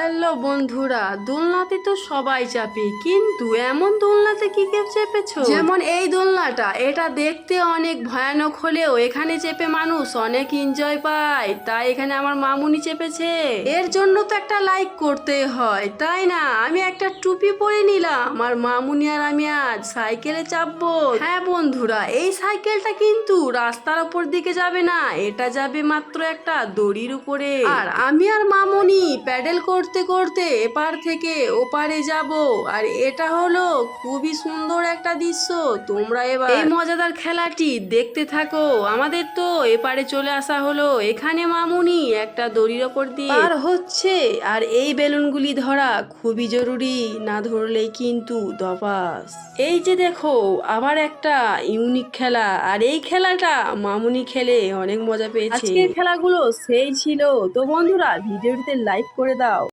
Hello বন্ধুরা, দোলনাতে তো সবাই চাপে, কিন্তু এমন দোলনাতে কি কেউ চেপেছো? যেমন এই দোলনাটা, এটা দেখতে অনেক ভয়ানক হলেও এখানে চেপে মানুষ অনেক এনজয় পায়। তাই এখানে আমার মামুনি চেপেছে, এর জন্য তো একটা লাইক করতে হয়, তাই না? আমি একটা টুপি পরে নিলাম, আমার মামুনি আর আমি আজ সাইকেলে চাপবো। হ্যাঁ বন্ধুরা, এই সাইকেলটা কিন্তু রাস্তার উপর দিকে যাবে না, এটা যাবে মাত্র একটা দড়ির উপরে। আর আমি আর মামুনি প্যাডেল করতে করতে এপার থেকে ওপারে যাব। আর এটা হলো খুবই সুন্দর একটা দৃশ্য, তোমরা এবার এই মজাদার খেলাটি দেখতে থাকো। আমাদের তো এপারে চলে আসা হলো, এখানে মামুনি একটা দড়ির ওপর দিয়ে পার হচ্ছে। আর এই বেলুনগুলি ধরা খুবই জরুরি, না ধরলেই কিন্তু দপাস। এই যে দেখো, আবার একটা ইউনিক খেলা, আর এই খেলাটা মামুনি খেলে অনেক মজা পেয়েছে। আজকের খেলাগুলো সেই ছিল। তো বন্ধুরা, ভিডিওটিতে লাইক করে দাও।